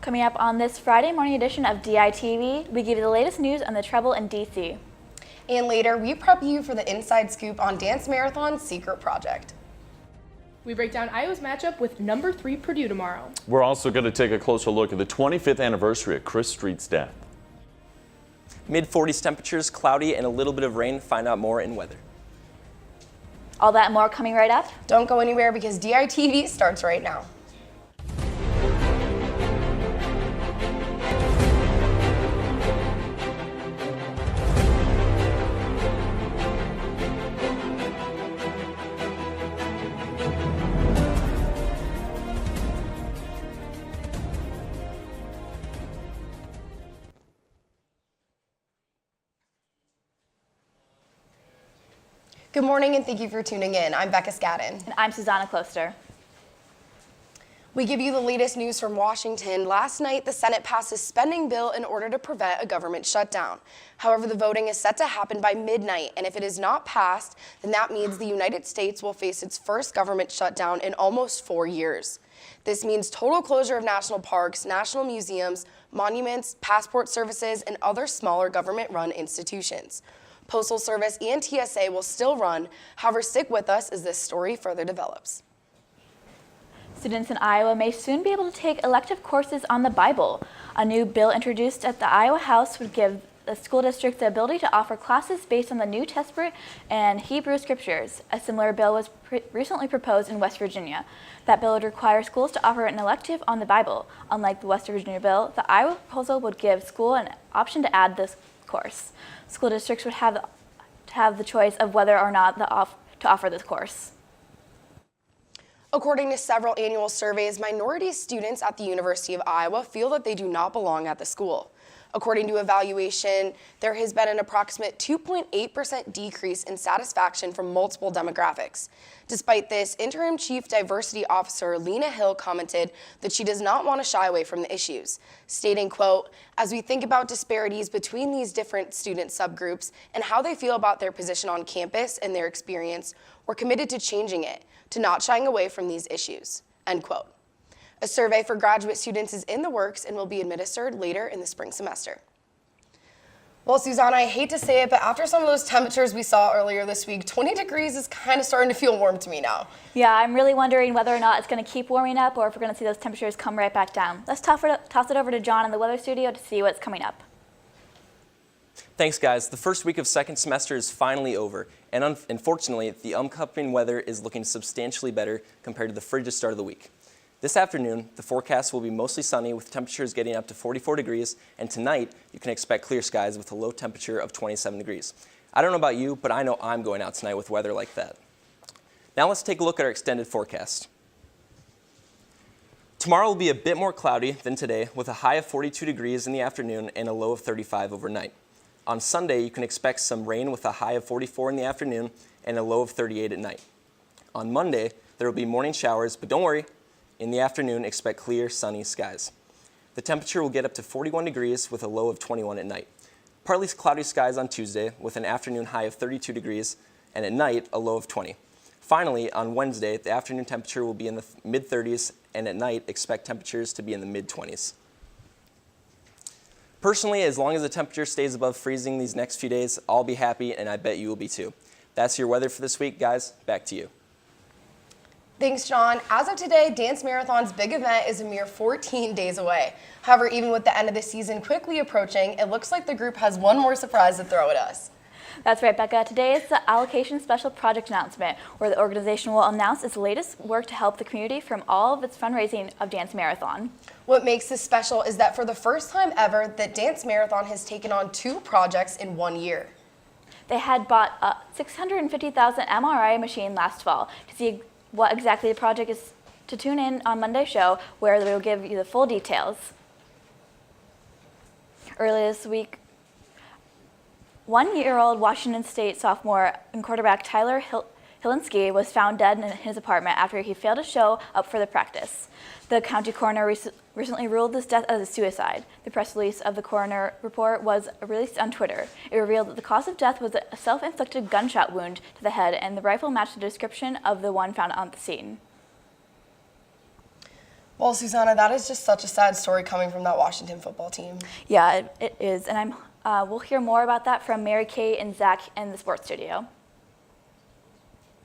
Coming up on this Friday morning edition of DITV, we give you the latest news on the trouble in D.C. And later, we prep you for the inside scoop on Dance Marathon's secret project. We break down Iowa's matchup with number 3 Purdue tomorrow. We're also going to take a closer look at the 25th anniversary of Chris Street's death. Mid-40s temperatures, cloudy, and a little bit of rain. Find out more in weather. All that and more coming right up. Don't go anywhere because DITV starts right now. Good morning and thank you for tuning in. I'm Becca Scadden. And I'm Susanna Closter. We give you the latest news from Washington. Last night, the Senate passed a spending bill in order to prevent a government shutdown. However, the voting is set to happen by midnight, and if it is not passed, then that means the United States will face its first government shutdown in almost 4 years. This means total closure of national parks, national museums, monuments, passport services, and other smaller government-run institutions. Postal Service and TSA will still run. However, stick with us as this story further develops. Students in Iowa may soon be able to take elective courses on the Bible. A new bill introduced at the Iowa House would give the school district the ability to offer classes based on the New Testament and Hebrew scriptures. A similar bill was recently proposed in West Virginia. That bill would require schools to offer an elective on the Bible. Unlike the West Virginia bill, the Iowa proposal would give school an option to add this course. School districts would have the choice of whether or not to offer this course. According to several annual surveys, minority students at the University of Iowa feel that they do not belong at the school. According to evaluation, there has been an approximate 2.8% decrease in satisfaction from multiple demographics. Despite this, Interim Chief Diversity Officer Lena Hill commented that she does not want to shy away from the issues, stating, quote, "As we think about disparities between these different student subgroups and how they feel about their position on campus and their experience, we're committed to changing it, to not shying away from these issues," end quote. A survey for graduate students is in the works and will be administered later in the spring semester. Well, Susanna, I hate to say it, but after some of those temperatures we saw earlier this week, 20 degrees is kind of starting to feel warm to me now. Yeah, I'm really wondering whether or not it's going to keep warming up or if we're going to see those temperatures come right back down. Let's toss it over to John in the weather studio to see what's coming up. Thanks, guys. The first week of second semester is finally over, and unfortunately, the upcoming weather is looking substantially better compared to the frigid start of the week. This afternoon, the forecast will be mostly sunny with temperatures getting up to 44 degrees, and tonight, you can expect clear skies with a low temperature of 27 degrees. I don't know about you, but I know I'm going out tonight with weather like that. Now let's take a look at our extended forecast. Tomorrow will be a bit more cloudy than today, with a high of 42 degrees in the afternoon and a low of 35 overnight. On Sunday, you can expect some rain with a high of 44 in the afternoon and a low of 38 at night. On Monday, there will be morning showers, but don't worry. In the afternoon, expect clear, sunny skies. The temperature will get up to 41 degrees with a low of 21 at night. Partly cloudy skies on Tuesday with an afternoon high of 32 degrees and at night a low of 20. Finally, on Wednesday, the afternoon temperature will be in the mid-30s and at night expect temperatures to be in the mid-20s. Personally, as long as the temperature stays above freezing these next few days, I'll be happy and I bet you will be too. That's your weather for this week, guys. Back to you. Thanks, John. As of today, Dance Marathon's big event is a mere 14 days away. However, even with the end of the season quickly approaching, it looks like the group has one more surprise to throw at us. That's right, Becca. Today is the Allocation Special Project announcement, where the organization will announce its latest work to help the community from all of its fundraising of Dance Marathon. What makes this special is that for the first time ever, that Dance Marathon has taken on 2 projects in 1 year. They had bought a 650,000 MRI machine last fall. To see what exactly the project is, to tune in on Monday's show, where they will give you the full details. Earlier this week, 1-year-old Washington State sophomore and quarterback Tyler Hilinski was found dead in his apartment after he failed to show up for the practice. The county coroner recently ruled this death as a suicide. The press release of the coroner report was released on Twitter. It revealed that the cause of death was a self-inflicted gunshot wound to the head, and the rifle matched the description of the one found on the scene. Well, Susanna, that is just such a sad story coming from that Washington football team. Yeah, it is. And we'll hear more about that from Mary Kate and Zach in the sports studio.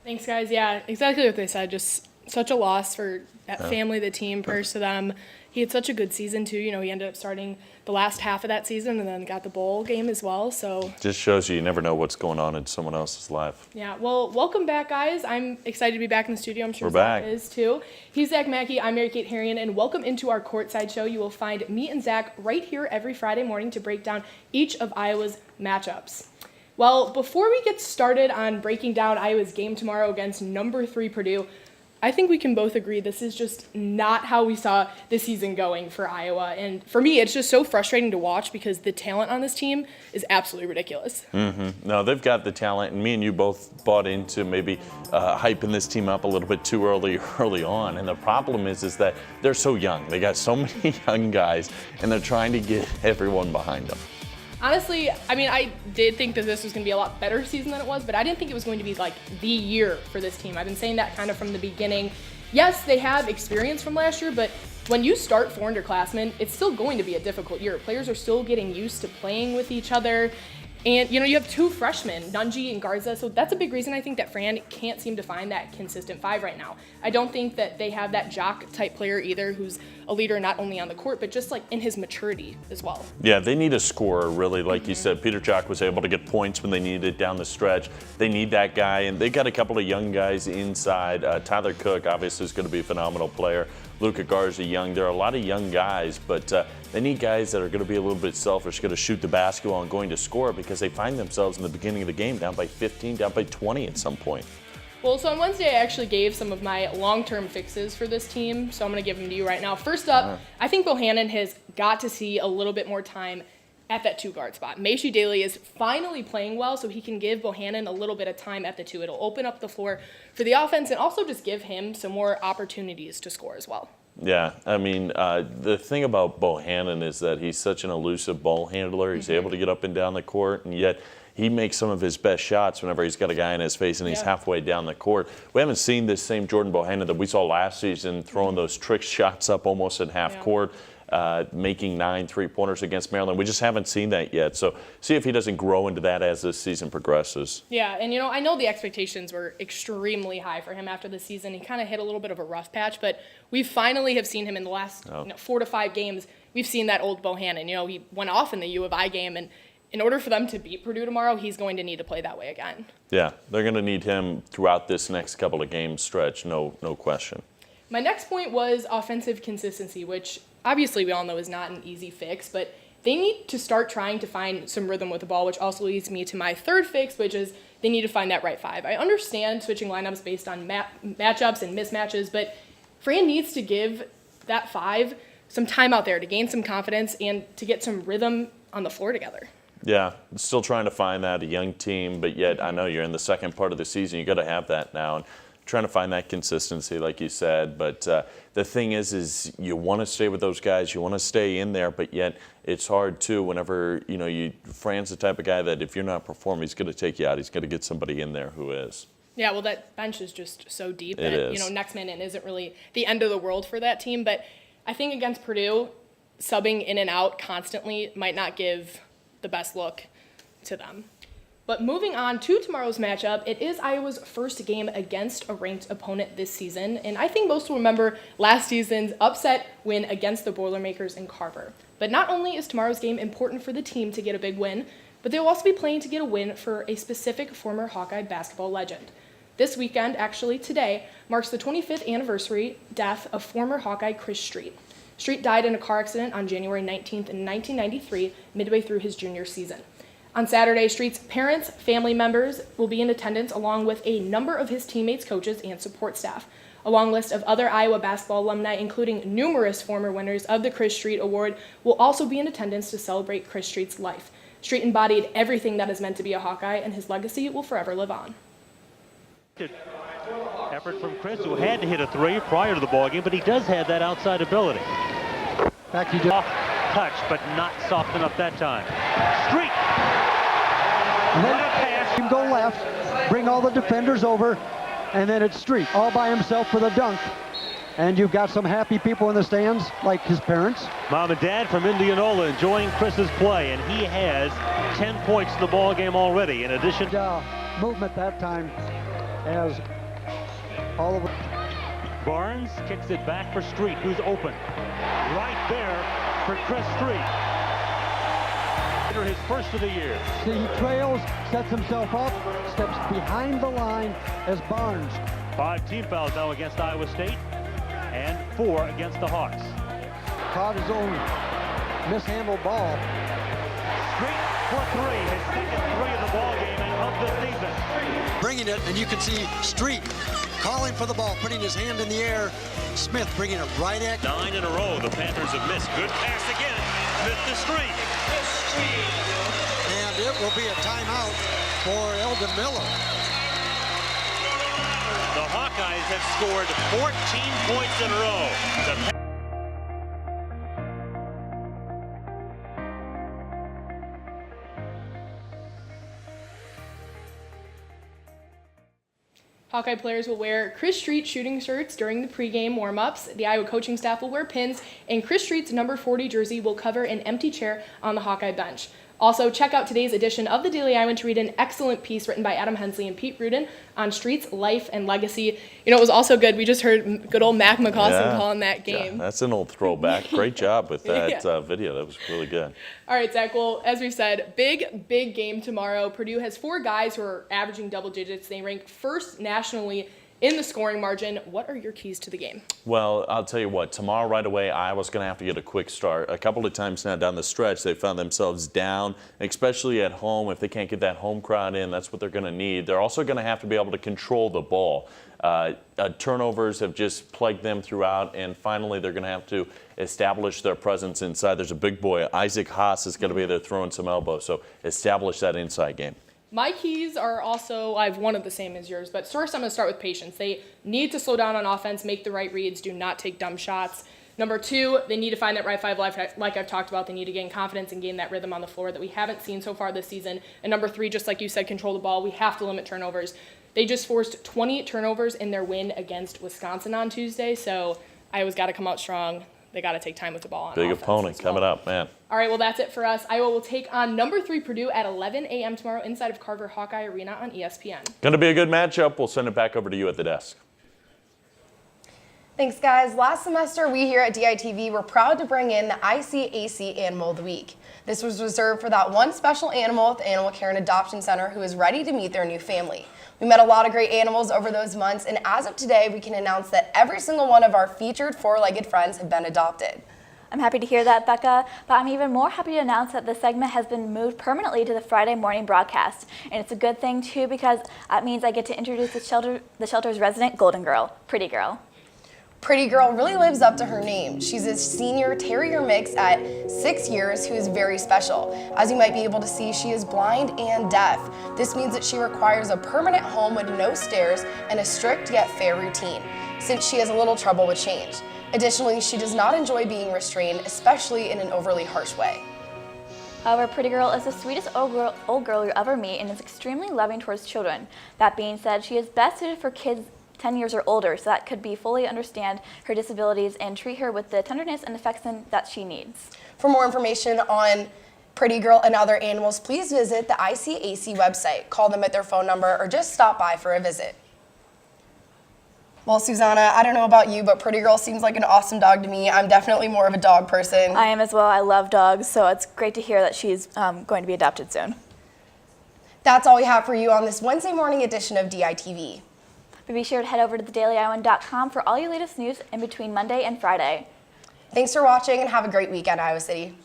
Thanks, guys. Yeah, exactly what they said. Just such a loss for that family, the team, prayers to them. He had such a good season, too. You know, he ended up starting the last half of that season and then got the bowl game as well. So Just shows you never know what's going on in someone else's life. yeah, well, welcome back, guys. I'm excited to be back in the studio. I'm sure We're Zach back. is, too. He's Zach Mackey. I'm Mary Kate Harrion, and welcome into our Courtside Show. You will find me and Zach right here every Friday morning to break down each of Iowa's matchups. Well, before we get started on breaking down Iowa's game tomorrow against number 3 Purdue, I think we can both agree this is just not how we saw the season going for Iowa. And for me, it's just so frustrating to watch because the talent on this team is absolutely ridiculous. No, they've got the talent, and me and you both bought into maybe hyping this team up a little bit too early on. And the problem is that they're so young. They got so many young guys, and they're trying to get everyone behind them. Honestly, I mean, I did think that this was going to be a lot better season than it was, but I didn't think it was going to be like the year for this team. I've been saying that kind of from the beginning. Yes, they have experience from last year, but when you start 4 underclassmen, it's still going to be a difficult year. Players are still getting used to playing with each other. And, you know, you have 2 freshmen, Nunji and Garza, so that's a big reason I think that Fran can't seem to find that consistent 5 right now. I don't think that they have that jock-type player either who's a leader not only on the court, but just, like, in his maturity as well. Yeah, they need a scorer, really. Like you said, Peter Jock was able to get points when they needed it down the stretch. They need that guy, and they got a couple of young guys inside. Tyler Cook, obviously, is going to be a phenomenal player. Luka Garza, young. There are a lot of young guys, but they need guys that are going to be a little bit selfish, going to shoot the basketball and going to score because they find themselves in the beginning of the game down by 15, down by 20 at some point. Well, so on Wednesday, I actually gave some of my long-term fixes for this team, so I'm going to give them to you right now. First up, I think Bohannon has got to see a little bit more time at that 2 guard spot. Maishu Daly is finally playing well, so he can give Bohannon a little bit of time at the 2. It'll open up the floor for the offense and also just give him some more opportunities to score as well. Yeah, I mean, the thing about Bohannon is that he's such an elusive ball handler. He's able to get up and down the court, and yet he makes some of his best shots whenever he's got a guy in his face and he's halfway down the court. We haven't seen this same Jordan Bohannon that we saw last season throwing those trick shots up almost at half court. Making 9 3-pointers against Maryland. We just haven't seen that yet. So see if he doesn't grow into that as this season progresses. Yeah, and you know, I know the expectations were extremely high for him after the season. He kind of hit a little bit of a rough patch, but we finally have seen him in the last 4 to 5 games. We've seen that old Bohannon. You know, he went off in the U of I game, and in order for them to beat Purdue tomorrow, he's going to need to play that way again. Yeah, they're going to need him throughout this next couple of games stretch, no question. My next point was offensive consistency, which obviously we all know is not an easy fix, but they need to start trying to find some rhythm with the ball, which also leads me to my third fix, which is they need to find that right 5. I understand switching lineups based on matchups and mismatches, but Fran needs to give that 5 some time out there to gain some confidence and to get some rhythm on the floor together. Yeah, still trying to find that, a young team, but yet I know you're in the second part of the season. You got to have that now. And trying to find that consistency, like you said. But the thing is you want to stay with those guys. You want to stay in there, but yet it's hard, too, whenever, you know, Fran's the type of guy that if you're not performing, he's going to take you out. He's going to get somebody in there who is. Yeah, well, that bench is just so deep that, you know, next man in isn't really the end of the world for that team. But I think against Purdue, subbing in and out constantly might not give the best look to them. But moving on to tomorrow's matchup, it is Iowa's first game against a ranked opponent this season, and I think most will remember last season's upset win against the Boilermakers in Carver. But not only is tomorrow's game important for the team to get a big win, but they'll also be playing to get a win for a specific former Hawkeye basketball legend. This weekend, actually today, marks the 25th anniversary death of former Hawkeye Chris Street. Street died in a car accident on January 19th in 1993, midway through his junior season. On Saturday, Street's parents, family members will be in attendance along with a number of his teammates, coaches, and support staff. A long list of other Iowa basketball alumni, including numerous former winners of the Chris Street Award, will also be in attendance to celebrate Chris Street's life. Street embodied everything that is meant to be a Hawkeye, and his legacy will forever live on. Effort from Chris, who had to hit a 3 prior to the ballgame, but he does have that outside ability. Back he just touch, but not soft enough that time. Street. And then pass. Him go left, bring all the defenders over, and then it's Street all by himself for the dunk. And you've got some happy people in the stands, like his parents. Mom and Dad from Indianola enjoying Chris's play, and he has 10 points in the ball game already. In addition, Movement that time as all of Barnes kicks it back for Street, who's open. Right there for Chris Street. His first of the year. See, he trails, sets himself up, steps behind the line as Barnes. 5 team fouls now against Iowa State, and 4 against the Hawks. Caught his own mishandled ball. Street for 3, his second 3 of the ball game and of the season. Bringing it, and you can see Street calling for the ball, putting his hand in the air. Smith bringing it right at. 9 in a row the Panthers have missed. Good pass again. Smith to Street. And it will be a timeout for Eldon Miller. The Hawkeyes have scored 14 points in a row. Hawkeye players will wear Chris Street shooting shirts during the pregame warm-ups. The Iowa coaching staff will wear pins, and Chris Street's number 40 jersey will cover an empty chair on the Hawkeye bench. Also, check out today's edition of the Daily Iowan to read an excellent piece written by Adam Hensley and Pete Rudin on Street's life and legacy. You know, it was also good. We just heard good old Mac McCaustin calling that game. Yeah, that's an old throwback. Great job with that video. That was really good. All right, Zach. Well, as we've said, big game tomorrow. Purdue has 4 guys who are averaging double digits. They rank first nationally in the scoring margin. What are your keys to the game? Well, I'll tell you what, tomorrow right away, Iowa's going to have to get a quick start. A couple of times now down the stretch, they found themselves down, especially at home. If they can't get that home crowd in, that's what they're going to need. They're also going to have to be able to control the ball. Turnovers have just plagued them throughout, and finally they're going to have to establish their presence inside. There's a big boy, Isaac Haas, is going to be there throwing some elbows, so establish that inside game. My keys are also, I have one of the same as yours, but first I'm going to start with patience. They need to slow down on offense, make the right reads, do not take dumb shots. Number 2, they need to find that right 5 like I've talked about. They need to gain confidence and gain that rhythm on the floor that we haven't seen so far this season. And number 3, just like you said, control the ball. We have to limit turnovers. They just forced 20 turnovers in their win against Wisconsin on Tuesday, so Iowa's got to come out strong. They got to take time with the ball on Big offense opponent as well. coming up, man. All right, well, that's it for us. Iowa will take on number 3 Purdue at 11 a.m. tomorrow inside of Carver Hawkeye Arena on ESPN. Going to be a good matchup. We'll send it back over to you at the desk. Thanks, guys. Last semester, we here at DITV were proud to bring in the ICAC Animal of the Week. This was reserved for that one special animal at the Animal Care and Adoption Center who is ready to meet their new family. We met a lot of great animals over those months, and as of today, we can announce that every single one of our featured 4-legged friends have been adopted. I'm happy to hear that, Becca, but I'm even more happy to announce that the segment has been moved permanently to the Friday morning broadcast. And it's a good thing, too, because that means I get to introduce the shelter's resident golden girl, Pretty Girl. Pretty Girl really lives up to her name. She's a senior terrier mix at 6 years who is very special. As you might be able to see, she is blind and deaf. This means that she requires a permanent home with no stairs and a strict yet fair routine, since she has a little trouble with change. Additionally, she does not enjoy being restrained, especially in an overly harsh way. However, Pretty Girl is the sweetest old girl you ever meet and is extremely loving towards children. That being said, she is best suited for kids 10 years or older, so that could be fully understand her disabilities and treat her with the tenderness and affection that she needs. For more information on Pretty Girl and other animals, please visit the ICAC website, call them at their phone number, or just stop by for a visit. Well, Susanna, I don't know about you, but Pretty Girl seems like an awesome dog to me. I'm definitely more of a dog person. I am as well. I love dogs, so it's great to hear that she's going to be adopted soon. That's all we have for you on this Wednesday morning edition of DITV. But be sure to head over to thedailyiowan.com for all your latest news in between Monday and Friday. Thanks for watching and have a great weekend, Iowa City.